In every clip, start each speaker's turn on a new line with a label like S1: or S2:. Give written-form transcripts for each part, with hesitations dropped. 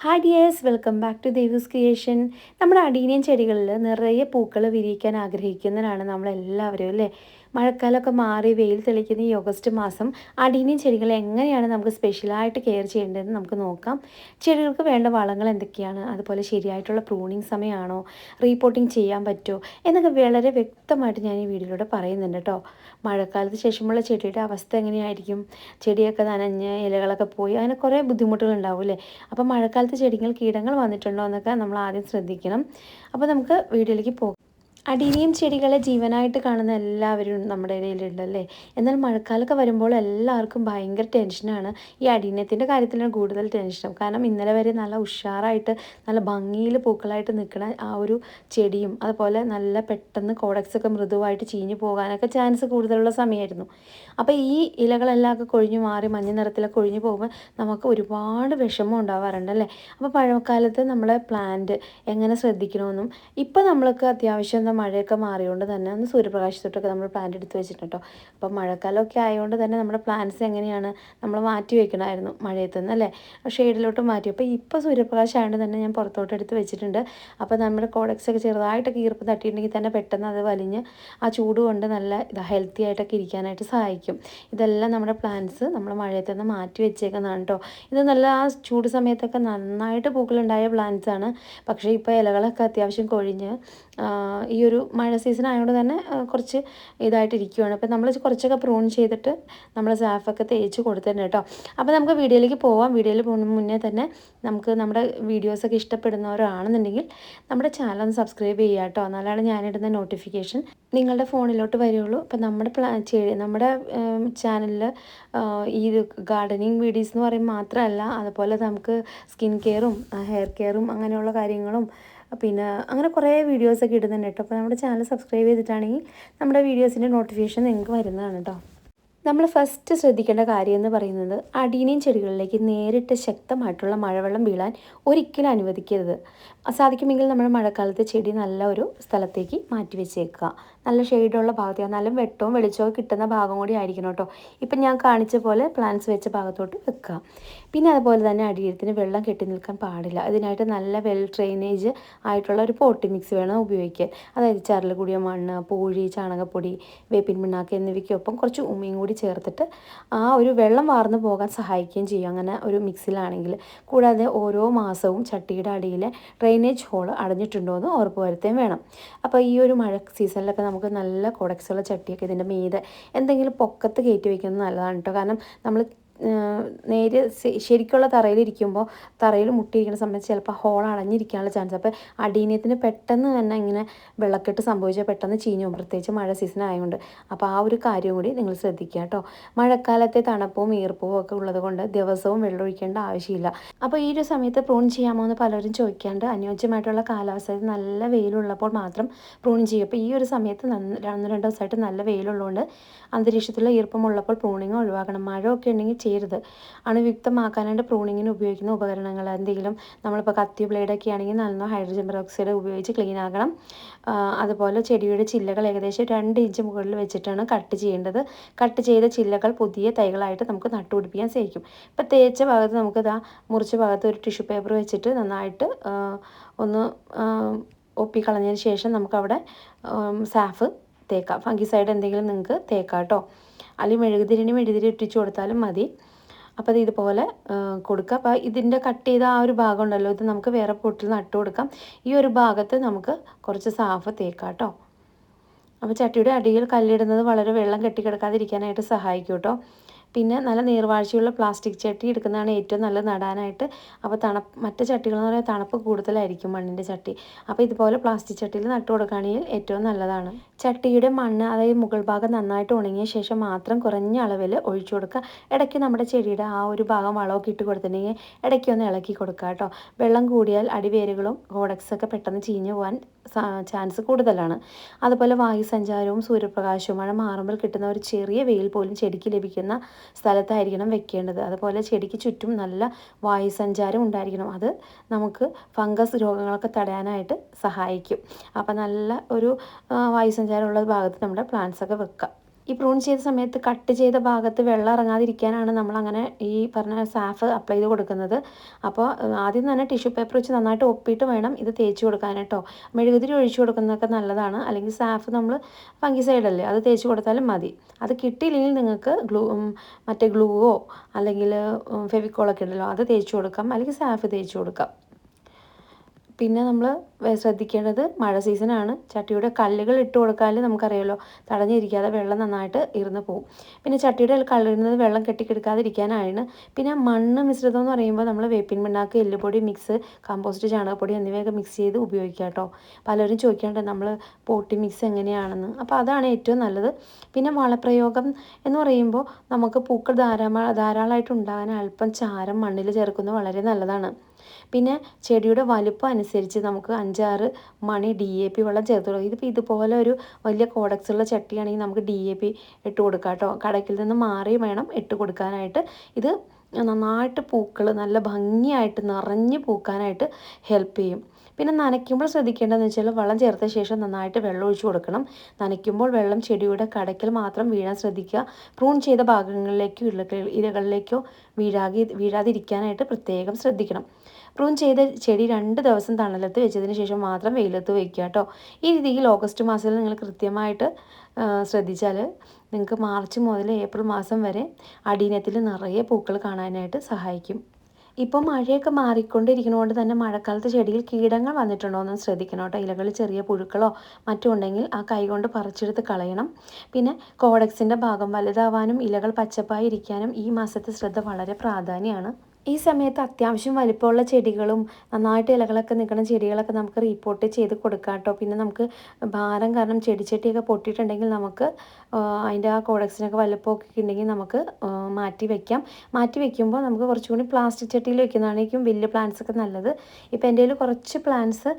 S1: Hi dears, welcome back to Devu's creation. നമ്മുടെ adenium ചെടികളിൽ നിറയെ പൂക്കൾ വിരിയിക്കാൻ ആഗ്രഹിക്കുന്നവരാണ് നമ്മളെല്ലാവരും അല്ലേ. മഴക്കാലമൊക്കെ മാറി വെയിൽ തെളിക്കുന്ന ഈ ഓഗസ്റ്റ് മാസം അടീനിയൻ ചെടികൾ എങ്ങനെയാണ് നമുക്ക് സ്പെഷ്യലായിട്ട് കെയർ ചെയ്യേണ്ടതെന്ന് നമുക്ക് നോക്കാം. ചെടികൾക്ക് വേണ്ട വളങ്ങൾ എന്തൊക്കെയാണ്, അതുപോലെ ശരിയായിട്ടുള്ള പ്രൂണിങ് സമയമാണോ, റീപോർട്ടിങ് ചെയ്യാൻ പറ്റുമോ എന്നൊക്കെ വളരെ വ്യക്തമായിട്ട് ഞാൻ ഈ വീഡിയോയിലൂടെ പറയുന്നുണ്ട് കേട്ടോ. മഴക്കാലത്ത് ശേഷമുള്ള ചെടിയുടെ അവസ്ഥ എങ്ങനെയായിരിക്കും, ചെടിയൊക്കെ നനഞ്ഞ് ഇലകളൊക്കെ പോയി അങ്ങനെ കുറേ ബുദ്ധിമുട്ടുകൾ ഉണ്ടാവും അല്ലേ. അപ്പോൾ മഴക്കാലത്ത് ചെടികൾ കീടങ്ങൾ വന്നിട്ടുണ്ടോ എന്നൊക്കെ നമ്മൾ ആദ്യം ശ്രദ്ധിക്കണം. അപ്പോൾ നമുക്ക് വീഡിയോയിലേക്ക് പോകാം. അടീനിയം ചെടികളെ ജീവനായിട്ട് കാണുന്ന എല്ലാവരും നമ്മുടെ ഇടയിലുണ്ടല്ലേ. എന്നാൽ മഴക്കാലമൊക്കെ വരുമ്പോൾ എല്ലാവർക്കും ഭയങ്കര ടെൻഷനാണ്. ഈ അടീനിയത്തിൻ്റെ കാര്യത്തിലാണ് കൂടുതൽ ടെൻഷൻ. കാരണം ഇന്നലെ വരെ നല്ല ഉഷാറായിട്ട് നല്ല ഭംഗിയിൽ പൂക്കളായിട്ട് നിൽക്കുന്ന ആ ഒരു ചെടിയും അതുപോലെ നല്ല പെട്ടെന്ന് കോഡക്സൊക്കെ മൃദുവായിട്ട് ചീഞ്ഞു പോകാനൊക്കെ ചാൻസ് കൂടുതലുള്ള സമയമായിരുന്നു. അപ്പോൾ ഈ ഇലകളെല്ലാം ഒക്കെ കൊഴിഞ്ഞു മാറി മഞ്ഞ നിറത്തിലൊക്കെ കൊഴിഞ്ഞു പോകുമ്പോൾ നമുക്ക് ഒരുപാട് വിഷമം ഉണ്ടാവാറുണ്ടല്ലേ. അപ്പോൾ പഴക്കാലത്ത് നമ്മളെ പ്ലാന്റ് എങ്ങനെ ശ്രദ്ധിക്കണമെന്നും ഇപ്പോൾ നമ്മൾക്ക് അത്യാവശ്യം മഴയൊക്കെ മാറിയോണ്ട് തന്നെ ഒന്ന് സൂര്യപ്രകാശത്തോട്ടൊക്കെ നമ്മൾ പ്ലാന്റ് എടുത്ത് വെച്ചിട്ടുണ്ട് കേട്ടോ. അപ്പം മഴക്കാലമൊക്കെ ആയതുകൊണ്ട് തന്നെ നമ്മുടെ പ്ലാന്റ്സ് എങ്ങനെയാണ് നമ്മൾ മാറ്റി വെക്കണമായിരുന്നു മഴയത്ത് നിന്ന് അല്ലേ, ഷെയ്ഡിലോട്ട് മാറ്റി. അപ്പോൾ ഇപ്പോൾ സൂര്യപ്രകാശം ആയതുകൊണ്ട് തന്നെ ഞാൻ പുറത്തോട്ട് എടുത്ത് വെച്ചിട്ടുണ്ട്. അപ്പോൾ നമ്മുടെ കോഡക്സൊക്കെ ചെറുതായിട്ടൊക്കെ ഈർപ്പം തട്ടിയിട്ടുണ്ടെങ്കിൽ തന്നെ പെട്ടെന്ന് അത് വലിഞ്ഞ് ആ ചൂട് കൊണ്ട് നല്ല ഹെൽത്തി ആയിട്ടൊക്കെ ഇരിക്കാനായിട്ട് സഹായിക്കും. ഇതെല്ലാം നമ്മുടെ പ്ലാന്റ്സ് നമ്മൾ മഴയത്ത് നിന്ന് മാറ്റി വെച്ചേക്കുന്നതാണ് കേട്ടോ. ഇത് നല്ല ആ ചൂട് സമയത്തൊക്കെ നന്നായിട്ട് പൂക്കളുണ്ടായ പ്ലാന്റ്സ് ആണ്. പക്ഷേ ഇപ്പോൾ ഇലകളൊക്കെ അത്യാവശ്യം കൊഴിഞ്ഞ് ഈ ഒരു മഴ സീസൺ ആയതുകൊണ്ട് തന്നെ കുറച്ച് ഇതായിട്ടിരിക്കുകയാണ്. അപ്പോൾ നമ്മൾ കുറച്ചൊക്കെ പ്രൂൺ ചെയ്തിട്ട് നമ്മൾ സാഫൊക്കെ തേച്ച് കൊടുത്തിട്ടുണ്ട് കേട്ടോ. അപ്പോൾ നമുക്ക് വീഡിയോയിലേക്ക് പോവാം. വീഡിയോയിൽ പോകുന്ന മുന്നേ തന്നെ നമുക്ക് നമ്മുടെ വീഡിയോസൊക്കെ ഇഷ്ടപ്പെടുന്നവരാണെന്നുണ്ടെങ്കിൽ നമ്മുടെ ചാനൽ ഒന്ന് സബ്സ്ക്രൈബ് ചെയ്യുക കേട്ടോ. എന്നാലാണ് ഞാനിടുന്ന നോട്ടിഫിക്കേഷൻ നിങ്ങളുടെ ഫോണിലോട്ട് വരികയുള്ളൂ. അപ്പോൾ നമ്മുടെ ചാനലിൽ ഈ ഗാർഡനിങ് വീഡിയോസ് എന്ന് പറയുമ്പോൾ മാത്രമല്ല, അതുപോലെ നമുക്ക് സ്കിൻ കെയറും ഹെയർ കെയറും അങ്ങനെയുള്ള കാര്യങ്ങളും പിന്നെ അങ്ങനെ കുറേ വീഡിയോസൊക്കെ ഇടുന്നുണ്ട് കേട്ടോ. അപ്പോൾ നമ്മുടെ ചാനൽ സബ്സ്ക്രൈബ് ചെയ്തിട്ടാണെങ്കിൽ നമ്മുടെ വീഡിയോസിൻ്റെ നോട്ടിഫിക്കേഷൻ നിങ്ങൾക്ക് വരുന്നതാണ് കേട്ടോ. നമ്മൾ ഫസ്റ്റ് ശ്രദ്ധിക്കേണ്ട കാര്യം എന്ന് പറയുന്നത് അടീനിയൻ ചെടികളിലേക്ക് നേരിട്ട് ശക്തമായിട്ടുള്ള മഴവെള്ളം വീഴാൻ ഒരിക്കലും അനുവദിക്കരുത്. സാധിക്കുമെങ്കിൽ നമ്മൾ മഴക്കാലത്ത് ചെടി നല്ല ഒരു സ്ഥലത്തേക്ക് മാറ്റി വെച്ചേക്കുക. നല്ല ഷെയ്ഡുള്ള ഭാഗത്തേക്ക്, നല്ല വെട്ടവും വെളിച്ചവും കിട്ടുന്ന ഭാഗം കൂടി ആയിരിക്കണം കേട്ടോ. ഇപ്പം ഞാൻ കാണിച്ച പോലെ പ്ലാന്റ്സ് വെച്ച ഭാഗത്തോട്ട് വെക്കുക. പിന്നെ അതുപോലെ തന്നെ അടിയത്തിന് വെള്ളം കെട്ടി നിൽക്കാൻ പാടില്ല. ഇതിനായിട്ട് നല്ല വെൽ ഡ്രെയിനേജ് ആയിട്ടുള്ള ഒരു പോട്ടി മിക്സ് വേണം ഉപയോഗിക്കാൻ. അതായത് ചരൽ കൂടിയ മണ്ണ്, പൂഴി, ചാണകപ്പൊടി, വേപ്പിൻ പിണ്ണാക്ക് എന്നിവയ്ക്കൊപ്പം കുറച്ച് ഉമിയും കൂടി ചേർത്തിട്ട് ആ ഒരു വെള്ളം വാർന്നു പോകാൻ സഹായിക്കുകയും ചെയ്യും അങ്ങനെ ഒരു മിക്സിലാണെങ്കിൽ. കൂടാതെ ഓരോ മാസവും ചട്ടിയുടെ അടിയിലെ ഡ്രെയിനേജ് ഹോള് അടഞ്ഞിട്ടുണ്ടോ എന്ന് ഉറപ്പ് വരുത്തുകയും വേണം. അപ്പോൾ ഈ ഒരു മഴ സീസണിലൊക്കെ നമുക്ക് നല്ല കോഡക്സുള്ള ചട്ടിയൊക്കെ ഇതിൻ്റെ മീതെ എന്തെങ്കിലും പൊക്കത്ത് കയറ്റി വയ്ക്കുന്നത് നല്ലതാണ് കേട്ടോ. കാരണം നമ്മൾ നേരെ ശരിക്കുള്ള തറയിലിരിക്കുമ്പോൾ തറയിൽ മുട്ടിയിരിക്കുന്ന സമയത്ത് ചിലപ്പോൾ ഹോൾ അടഞ്ഞിരിക്കാനുള്ള ചാൻസ്. അപ്പോൾ അടീനിയത്തിന് പെട്ടെന്ന് തന്നെ ഇങ്ങനെ വെള്ളക്കെട്ട് സംഭവിച്ചാൽ പെട്ടെന്ന് ചീഞ്ഞു പോകും, പ്രത്യേകിച്ച് മഴ സീസൺ ആയതുകൊണ്ട്. അപ്പോൾ ആ ഒരു കാര്യം കൂടി നിങ്ങൾ ശ്രദ്ധിക്കുക കേട്ടോ. മഴക്കാലത്തെ തണുപ്പവും ഈർപ്പവും ഒക്കെ ഉള്ളത് കൊണ്ട് ദിവസവും വെള്ളം ഒഴിക്കേണ്ട ആവശ്യമില്ല. അപ്പോൾ ഈ ഒരു സമയത്ത് പ്രൂൺ ചെയ്യാമോ എന്ന് പലരും ചോദിക്കാണ്ട്, അനുയോജ്യമായിട്ടുള്ള കാലാവസ്ഥയിൽ നല്ല വെയിലുള്ളപ്പോൾ മാത്രം പ്രൂൺ ചെയ്യും. അപ്പോൾ ഈ ഒരു സമയത്ത് 1-2 ദിവസമായിട്ട് നല്ല വെയിലുള്ളതുകൊണ്ട് അന്തരീക്ഷത്തിലുള്ള ഈർപ്പമുള്ളപ്പോൾ പ്രൂണിങ് ഒഴിവാക്കണം. മഴയൊക്കെ ഉണ്ടെങ്കിൽ ചെയ്യരുത്. അണുവിയുക്തമാക്കാനായിട്ട് പ്രൂണിങ്ങിന് ഉപയോഗിക്കുന്ന ഉപകരണങ്ങൾ എന്തെങ്കിലും, നമ്മളിപ്പോൾ കത്തി ബ്ലേഡൊക്കെ ആണെങ്കിൽ നന്ന ഹൈഡ്രജൻ പെറോക്സൈഡ് ഉപയോഗിച്ച് ക്ലീൻ ആക്കണം. അതുപോലെ ചെടിയുടെ ചില്ലകൾ ഏകദേശം 2 ഇഞ്ച് മുകളിൽ വെച്ചിട്ടാണ് കട്ട് ചെയ്യേണ്ടത്. കട്ട് ചെയ്ത ചില്ലകൾ പുതിയ തൈകളായിട്ട് നമുക്ക് നട്ടുപിടിപ്പിക്കാൻ സാധിക്കും. ഇപ്പോൾ തേച്ച ഭാഗത്ത് നമുക്ക് മുറിച്ച ഭാഗത്ത് ഒരു ടിഷ്യൂ പേപ്പർ വെച്ചിട്ട് നന്നായിട്ട് ഒന്ന് ഒപ്പിക്കളഞ്ഞതിന് ശേഷം നമുക്കവിടെ സാഫ് തേക്കാം. ഫംഗിസൈഡ് എന്തെങ്കിലും നിങ്ങൾക്ക് തേക്കാം കേട്ടോ. അല്ലെങ്കിൽ മെഴുകുതിരി ഇട്ടിച്ചു കൊടുത്താലും മതി. അപ്പോൾ അത് ഇതുപോലെ കൊടുക്കുക. അപ്പോൾ ഇതിൻ്റെ കട്ട് ചെയ്ത ആ ഒരു ഭാഗം ഉണ്ടല്ലോ, ഇത് നമുക്ക് വേറെ പൊട്ടിൽ നട്ടു കൊടുക്കാം. ഈ ഒരു ഭാഗത്ത് നമുക്ക് കുറച്ച് സാഫ് തേക്കാം കേട്ടോ. അപ്പോൾ ചട്ടിയുടെ അടിയിൽ കല്ലിടുന്നത് വളരെ വെള്ളം കെട്ടിക്കിടക്കാതിരിക്കാനായിട്ട് സഹായിക്കും കേട്ടോ. പിന്നെ നല്ല നീർവാഴ്ചയുള്ള പ്ലാസ്റ്റിക് ചട്ടി എടുക്കുന്നതാണ് ഏറ്റവും നല്ലത് നടാനായിട്ട്. അപ്പോൾ മറ്റ് ചട്ടികളെന്ന് പറഞ്ഞാൽ തണുപ്പ് കൂടുതലായിരിക്കും മണ്ണിൻ്റെ ചട്ടി. അപ്പോൾ ഇതുപോലെ പ്ലാസ്റ്റിക് ചട്ടിയിൽ നട്ടു കൊടുക്കുകയാണെങ്കിൽ ഏറ്റവും നല്ലതാണ്. ചട്ടിയുടെ മണ്ണ്, അതായത് മുകൾ ഭാഗം നന്നായിട്ട് ഉണങ്ങിയ ശേഷം മാത്രം കുറഞ്ഞ അളവിൽ ഒഴിച്ചു കൊടുക്കുക. ഇടയ്ക്ക് നമ്മുടെ ചെടിയുടെ ആ ഒരു ഭാഗം വളമൊക്കെ ഇട്ട് കൊടുത്തിട്ടുണ്ടെങ്കിൽ ഇടയ്ക്കൊന്ന് ഇളക്കി കൊടുക്കുക കേട്ടോ. വെള്ളം കൂടിയാൽ അടിവേരുകളും കോഡക്സൊക്കെ പെട്ടെന്ന് ചീഞ്ഞു പോകാൻ ചാൻസ് കൂടുതലാണ്. അതുപോലെ വായുസഞ്ചാരവും സൂര്യപ്രകാശവും മഴ മാറുമ്പോൾ കിട്ടുന്ന ഒരു ചെറിയ വെയിൽ പോലും ചെടിക്ക് ലഭിക്കുന്ന സ്ഥലത്തായിരിക്കണം വെക്കേണ്ടത്. അതുപോലെ ചെടിക്ക് ചുറ്റും നല്ല വായുസഞ്ചാരം ഉണ്ടായിരിക്കണം. അത് നമുക്ക് ഫംഗസ് രോഗങ്ങളൊക്കെ തടയാനായിട്ട് സഹായിക്കും. അപ്പോൾ നല്ല ഒരു വായുസഞ്ചാരമുള്ള ഭാഗത്ത് നമ്മുടെ പ്ലാന്റ്സൊക്കെ വെക്കുക. ഈ പ്രൂൺ ചെയ്ത സമയത്ത് കട്ട് ചെയ്ത ഭാഗത്ത് വെള്ളം ഇറങ്ങാതിരിക്കാനാണ് നമ്മളങ്ങനെ ഈ പറഞ്ഞ സാഫ് അപ്ലൈ ചെയ്ത് കൊടുക്കുന്നത്. അപ്പോൾ ആദ്യം തന്നെ ടിഷ്യൂ പേപ്പർ വെച്ച് നന്നായിട്ട് ഒപ്പിയിട്ട് വേണം ഇത് തേച്ച് കൊടുക്കാൻ കേട്ടോ. മെഴുകുതിരി ഒഴിച്ചു കൊടുക്കുന്നതൊക്കെ നല്ലതാണ്. അല്ലെങ്കിൽ സാഫ് നമ്മൾ ഫംഗിസൈഡല്ലേ അത് തേച്ച് കൊടുത്താലും മതി. അത് കിട്ടിയില്ലെങ്കിൽ നിങ്ങൾക്ക് മറ്റേ ഗ്ലൂവോ അല്ലെങ്കിൽ ഫെവിക്കോളൊക്കെ ഉണ്ടല്ലോ അത് തേച്ച് കൊടുക്കാം, അല്ലെങ്കിൽ സാഫ് തേച്ച് കൊടുക്കാം. പിന്നെ നമ്മൾ ശ്രദ്ധിക്കേണ്ടത് മഴ സീസണാണ്. ചട്ടിയുടെ കല്ലുകൾ ഇട്ട് കൊടുക്കാൽ നമുക്കറിയാമല്ലോ തടഞ്ഞിരിക്കാതെ വെള്ളം നന്നായിട്ട് ഇരുന്ന് പോകും. പിന്നെ ചട്ടിയുടെ കല്ലിടുന്നത് വെള്ളം കെട്ടിക്കെടുക്കാതിരിക്കാനാണ്. പിന്നെ മണ്ണ് മിശ്രിതം എന്ന് പറയുമ്പോൾ നമ്മൾ വേപ്പിൻ പിണ്ണാക്ക്, എല്ലുപൊടി മിക്സ്, കമ്പോസ്റ്റ്, ചാണകപ്പൊടി എന്നിവയൊക്കെ മിക്സ് ചെയ്ത് ഉപയോഗിക്കുക കേട്ടോ. പലരും ചോദിക്കാറുണ്ട് നമ്മൾ പോട്ടി മിക്സ് എങ്ങനെയാണെന്ന്. അപ്പോൾ അതാണ് ഏറ്റവും നല്ലത്. പിന്നെ വളപ്രയോഗം എന്ന് പറയുമ്പോൾ നമുക്ക് പൂക്കൾ ധാരാളമായിട്ട് ഉണ്ടാകാൻ അല്പം ചാരം മണ്ണിൽ ചേർക്കുന്നത് വളരെ നല്ലതാണ്. പിന്നെ ചെടിയുടെ വലുപ്പം അനുസരിച്ച് നമുക്ക് 5-6 മണി DAP വെള്ളം ചേർത്ത് കൊടുക്കും. ഇതിപ്പോൾ ഇതുപോലെ ഒരു വലിയ കോഡക്സുള്ള ചട്ടിയാണെങ്കിൽ നമുക്ക് DAP ഇട്ട് കൊടുക്കാം കേട്ടോ. കടക്കിൽ നിന്ന് മാറി വേണം ഇട്ട് കൊടുക്കാനായിട്ട്. ഇത് നന്നായിട്ട് പൂക്കൾ നല്ല ഭംഗിയായിട്ട് നിറഞ്ഞ് പൂക്കാനായിട്ട് ഹെൽപ്പ് ചെയ്യും. പിന്നെ നനയ്ക്കുമ്പോൾ ശ്രദ്ധിക്കേണ്ടതെന്ന് വെച്ചാൽ വെള്ളം ചേർത്ത ശേഷം നന്നായിട്ട് വെള്ളം ഒഴിച്ചു കൊടുക്കണം. നനയ്ക്കുമ്പോൾ വെള്ളം ചെടിയുടെ കടയ്ക്കൽ മാത്രം വീഴാൻ ശ്രദ്ധിക്കുക. പ്രൂൺ ചെയ്ത ഭാഗങ്ങളിലേക്കോ ഇലകളിലേക്കോ വീഴാതിരിക്കാനായിട്ട് പ്രത്യേകം ശ്രദ്ധിക്കണം. പ്രൂൺ ചെയ്ത ചെടി 2 ദിവസം തണലത്ത് വെച്ചതിന് ശേഷം മാത്രം വെയിലത്ത് വയ്ക്കുക കേട്ടോ. ഈ രീതിയിൽ ഓഗസ്റ്റ് മാസത്തിൽ നിങ്ങൾ കൃത്യമായിട്ട് ശ്രദ്ധിച്ചാൽ നിങ്ങൾക്ക് മാർച്ച് മുതൽ ഏപ്രിൽ മാസം വരെ അടിയിനത്തിൽ നിറയെ പൂക്കൾ കാണാനായിട്ട് സഹായിക്കും. ഇപ്പോൾ മഴയൊക്കെ മാറിക്കൊണ്ടിരിക്കുന്നതുകൊണ്ട് തന്നെ മഴക്കാലത്ത് ചെടിയിൽ കീടങ്ങൾ വന്നിട്ടുണ്ടോ എന്ന് ശ്രദ്ധിക്കണം കേട്ടോ. ഇലകളിൽ ചെറിയ പുഴുക്കളോ മറ്റും ഉണ്ടെങ്കിൽ ആ കൈകൊണ്ട് പറിച്ചെടുത്ത് കളയണം. പിന്നെ കോഡക്സിൻ്റെ ഭാഗം വലുതാവാനും ഇലകൾ പച്ചപ്പായി ഇരിക്കാനും ഈ മാസത്തെ ശ്രദ്ധ വളരെ പ്രാധാന്യമാണ്. ഈ സമയത്ത് അത്യാവശ്യം വലിപ്പമുള്ള ചെടികളും നന്നായിട്ട് ഇലകളൊക്കെ നിൽക്കുന്ന ചെടികളൊക്കെ നമുക്ക് റീപോർട്ട് ചെയ്ത് കൊടുക്കാം കേട്ടോ. പിന്നെ നമുക്ക് ഭാരം കാരണം ചെടിച്ചട്ടിയൊക്കെ പൊട്ടിയിട്ടുണ്ടെങ്കിൽ നമുക്ക് അതിൻ്റെ ആ കോഡക്സിനൊക്കെ വലിപ്പമൊക്കെ ഉണ്ടെങ്കിൽ നമുക്ക് മാറ്റി വയ്ക്കുമ്പോൾ നമുക്ക് കുറച്ചുകൂടി പ്ലാസ്റ്റിക് ചട്ടിയിൽ വെക്കുന്നതായിരിക്കും വലിയ പ്ലാന്റ്സൊക്കെ നല്ലത്. ഇപ്പോൾ എൻ്റെ കയ്യിൽ കുറച്ച് പ്ലാന്റ്സ്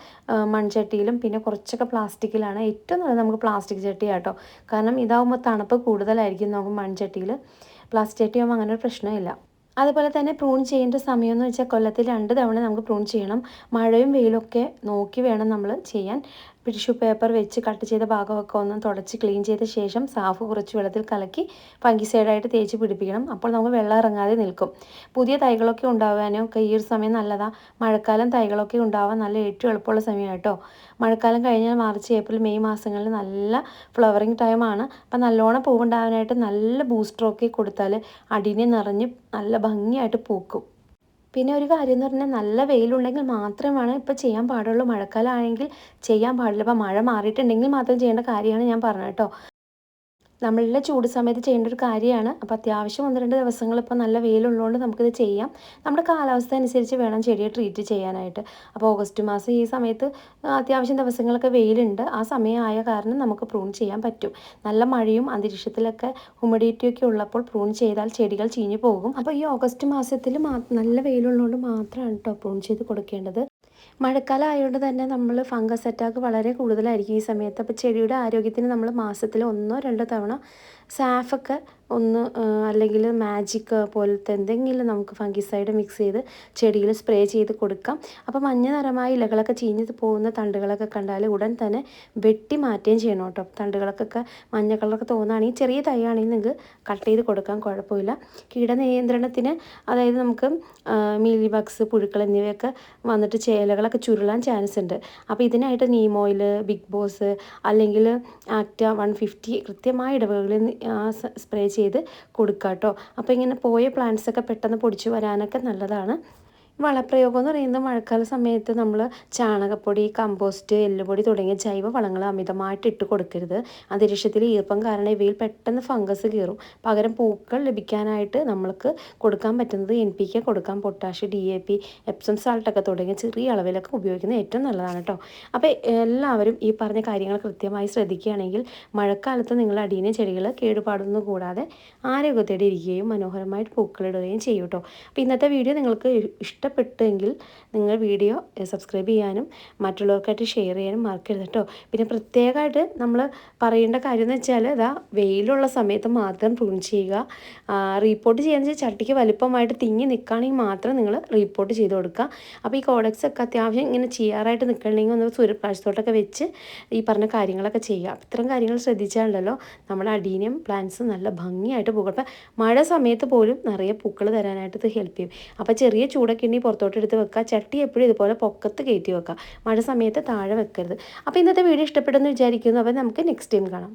S1: മൺചട്ടിയിലും പിന്നെ കുറച്ചൊക്കെ പ്ലാസ്റ്റിക്കിലാണ്. ഏറ്റവും നല്ലത് നമുക്ക് പ്ലാസ്റ്റിക് ചട്ടിയാണ് കേട്ടോ. കാരണം ഇതാവുമ്പോൾ തണുപ്പ് കൂടുതലായിരിക്കും നമുക്ക് മൺചട്ടിയിൽ. പ്ലാസ്റ്റിക് ചട്ടിയാകുമ്പോൾ അങ്ങനെ ഒരു പ്രശ്നമില്ല. അതുപോലെ തന്നെ പ്രൂൺ ചെയ്യേണ്ട സമയമെന്ന് വെച്ചാൽ കൊല്ലത്തിൽ 2 തവണ നമുക്ക് പ്രൂൺ ചെയ്യണം. മഴയും വെയിലൊക്കെ നോക്കി വേണം നമ്മൾ ചെയ്യാൻ. ടിഷ്യൂ പേപ്പർ വെച്ച് കട്ട് ചെയ്ത ഭാഗമൊക്കെ ഒന്ന് തുടച്ച് ക്ലീൻ ചെയ്ത ശേഷം സാഫ് കുറച്ച് വെള്ളത്തിൽ കലക്കി ഫംഗിസൈഡായിട്ട് തേച്ച് പിടിപ്പിക്കണം. അപ്പോൾ നമുക്ക് വെള്ളം ഇറങ്ങാതെ നിൽക്കും. പുതിയ തൈകളൊക്കെ ഉണ്ടാകാനും ഒക്കെ ഈ ഒരു സമയം നല്ലതാണ്. മഴക്കാലം തൈകളൊക്കെ ഉണ്ടാവാൻ നല്ല ഏറ്റവും എളുപ്പമുള്ള സമയമാണ് കേട്ടോ. മഴക്കാലം കഴിഞ്ഞാൽ മാർച്ച്, ഏപ്രിൽ, മെയ് മാസങ്ങളിൽ നല്ല ഫ്ലവറിങ് ടൈമാണ്. അപ്പം നല്ലോണം പൂവുണ്ടാകാനായിട്ട് നല്ല ബൂസ്റ്ററൊക്കെ കൊടുത്താൽ അടിനെ നിറഞ്ഞ് നല്ല ഭംഗിയായിട്ട് പൂക്കും. പിന്നെ ഒരു കാര്യം എന്ന് പറഞ്ഞാൽ നല്ല വെയിലുണ്ടെങ്കിൽ മാത്രമാണ് ഇപ്പോൾ ചെയ്യാൻ പാടുള്ളൂ. മഴക്കാലമാണെങ്കിൽ ചെയ്യാൻ പാടില്ല. അപ്പോൾ മഴ മാറിയിട്ടുണ്ടെങ്കിൽ മാത്രം ചെയ്യേണ്ട കാര്യമാണ് ഞാൻ പറഞ്ഞത് കേട്ടോ. നമ്മളുടെ ചൂട് സമയത്ത് ചെയ്യേണ്ട ഒരു കാര്യമാണ്. അപ്പോൾ അത്യാവശ്യം 1-2 ദിവസങ്ങൾ ഇപ്പോൾ നല്ല വെയിലുള്ളതുകൊണ്ട് നമുക്കിത് ചെയ്യാം. നമ്മുടെ കാലാവസ്ഥ അനുസരിച്ച് വേണം ചെടിയെ ട്രീറ്റ് ചെയ്യാനായിട്ട്. അപ്പോൾ ഓഗസ്റ്റ് മാസം ഈ സമയത്ത് അത്യാവശ്യം ദിവസങ്ങളൊക്കെ വെയിലുണ്ട്. ആ സമയമായ കാരണം നമുക്ക് പ്രൂൺ ചെയ്യാൻ പറ്റും. നല്ല മഴയും അന്തരീക്ഷത്തിലൊക്കെ ഹ്യൂമിഡിറ്റിയൊക്കെ ഉള്ളപ്പോൾ പ്രൂൺ ചെയ്താൽ ചെടികൾ ചീഞ്ഞു പോകും. അപ്പോൾ ഈ ഓഗസ്റ്റ് മാസത്തിൽ നല്ല വെയിലുള്ളതുകൊണ്ട് മാത്രമാണ് കേട്ടോ പ്രൂൺ ചെയ്ത് കൊടുക്കേണ്ടത്. മഴക്കാലം ആയതുകൊണ്ട് തന്നെ നമ്മൾ ഫംഗസ് അറ്റാക്ക് വളരെ കൂടുതലായിരിക്കും ഈ സമയത്ത്. അപ്പോൾ ചെടിയുടെ ആരോഗ്യത്തിന് നമ്മൾ മാസത്തിൽ 1-2 തവണ സാഫൊക്കെ അല്ലെങ്കിൽ മാജിക് പോലത്തെ എന്തെങ്കിലും നമുക്ക് ഫംഗിസൈഡ് മിക്സ് ചെയ്ത് ചെടിയിൽ സ്പ്രേ ചെയ്ത് കൊടുക്കാം. അപ്പോൾ മഞ്ഞ നിറമായ ഇലകളൊക്കെ ചീഞ്ഞ് പോകുന്ന തണ്ടുകളൊക്കെ കണ്ടാൽ ഉടൻ തന്നെ വെട്ടി മാറ്റുകയും ചെയ്യണം കേട്ടോ. തണ്ടുകൾക്കൊക്കെ മഞ്ഞ കളറൊക്കെ തോന്നുകയാണെങ്കിൽ ചെറിയ തൈയാണെങ്കിൽ നിങ്ങൾക്ക് കട്ട് ചെയ്ത് കൊടുക്കാൻ കുഴപ്പമില്ല. കീടനിയന്ത്രണത്തിന് അതായത് നമുക്ക് മീലി ബഗ്സ്, പുഴുക്കൾ എന്നിവയൊക്കെ വന്നിട്ട് ഇലകളൊക്കെ ചുരുളാൻ ചാൻസ് ഉണ്ട്. അപ്പോൾ ഇതിനായിട്ട് നീം ഓയിൽ, ബിഗ് ബോസ് അല്ലെങ്കിൽ ആക്റ്റ 150 കൃത്യമായ ഇടവേളകളിൽ സ്പ്രേ ചെയ്ത് കൊടുക്കുക കേട്ടോ. അപ്പോൾ ഇങ്ങനെ പോയ പ്ലാന്റ്സൊക്കെ പെട്ടെന്ന് പൊടിച്ച് വരാനൊക്കെ നല്ലതാണ്. വളപ്രയോഗം എന്ന് പറയുന്നത് മഴക്കാല സമയത്ത് നമ്മൾ ചാണകപ്പൊടി, കമ്പോസ്റ്റ്, എല്ലുപൊടി തുടങ്ങിയ ജൈവ വളങ്ങൾ അമിതമായിട്ട് ഇട്ട് കൊടുക്കരുത്. അന്തരീക്ഷത്തിൽ ഈർപ്പം കാരണം ഇവയിൽ പെട്ടെന്ന് ഫംഗസ് കയറും. പകരം പൂക്കൾ ലഭിക്കാനായിട്ട് നമ്മൾക്ക് കൊടുക്കാൻ പറ്റുന്നത് NPK കൊടുക്കാം. പൊട്ടാഷ്, DAP, എപ്സം സാൾട്ടൊക്കെ തുടങ്ങിയ ചെറിയ അളവിലൊക്കെ ഉപയോഗിക്കുന്നത് ഏറ്റവും നല്ലതാണ് കേട്ടോ. അപ്പോൾ എല്ലാവരും ഈ പറഞ്ഞ കാര്യങ്ങൾ കൃത്യമായി ശ്രദ്ധിക്കുകയാണെങ്കിൽ മഴക്കാലത്ത് നിങ്ങളുടെ അടീന ചെടികൾ കേടുപാടൊന്നും കൂടാതെ ആരോഗ്യത്തോടെ ഇരിക്കുകയും മനോഹരമായിട്ട് പൂക്കളിടുകയും ചെയ്യും കേട്ടോ. അപ്പോൾ ഇന്നത്തെ വീഡിയോ നിങ്ങൾക്ക് ഇഷ്ടപ്പെട്ടെങ്കിൽ നിങ്ങൾ വീഡിയോ സബ്സ്ക്രൈബ് ചെയ്യാനും മറ്റുള്ളവർക്കായിട്ട് ഷെയർ ചെയ്യാനും മറക്കരുത് കേട്ടോ. പിന്നെ പ്രത്യേകമായിട്ട് നമ്മൾ പറയേണ്ട കാര്യം എന്ന് വെച്ചാൽ വെയിലുള്ള സമയത്ത് മാത്രം പ്രൂൺ ചെയ്യുക. റീപ്പോർട്ട് ചെയ്യാന്ന് വെച്ചാൽ ചട്ടിക്ക് വലിപ്പമായിട്ട് തിങ്ങി നിൽക്കുകയാണെങ്കിൽ മാത്രം നിങ്ങൾ റീപ്പോർട്ട് ചെയ്ത് കൊടുക്കുക. അപ്പോൾ ഈ കോഡക്സ് ഒക്കെ അത്യാവശ്യം ഇങ്ങനെ ചെയ്യാറായിട്ട് നിൽക്കണമെങ്കിൽ ഒന്ന് സൂര്യപ്രകാശത്തോട്ടൊക്കെ വെച്ച് ഈ പറഞ്ഞ കാര്യങ്ങളൊക്കെ ചെയ്യുക. ഇത്തരം കാര്യങ്ങൾ ശ്രദ്ധിച്ചാലുണ്ടല്ലോ നമ്മുടെ അഡീനിയം പ്ലാന്റ്സ് നല്ല ഭംഗിയായിട്ട് പൂക്കും. അപ്പം മഴ സമയത്ത് പോലും നിറയെ പൂക്കൾ തരാനായിട്ട് ഇത് ഹെൽപ്പ് ചെയ്യും. അപ്പോൾ ചെറിയ ചൂടൊക്കെ ഉണ്ടെങ്കിൽ പുറത്തോട്ട് എടുത്ത് വെക്കുക. ചട്ടി എപ്പോഴും ഇതുപോലെ പൊക്കത്ത് കയറ്റി വെക്കുക. മഴ സമയത്ത് താഴെ വെക്കരുത്. അപ്പോൾ ഇന്നത്തെ വീഡിയോ ഇഷ്ടപ്പെടുമെന്ന് വിചാരിക്കുന്നു. അപ്പോൾ നമുക്ക് നെക്സ്റ്റ് ടൈം കാണാം.